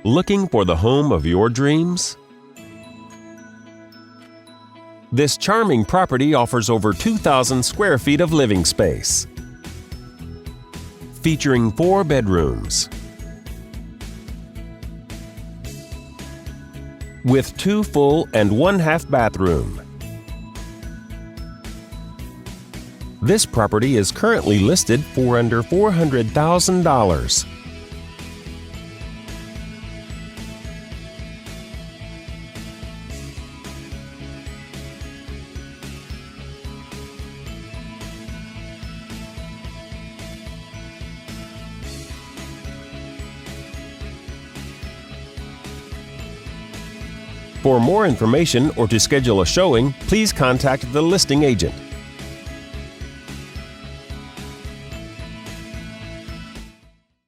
Looking for the home of your dreams? This charming property offers over 2,000 square feet of living space, featuring 4 bedrooms with 2 full and 1 half bathroom. This property is currently listed for under $400,000. For more information or to schedule a showing, please contact the listing agent.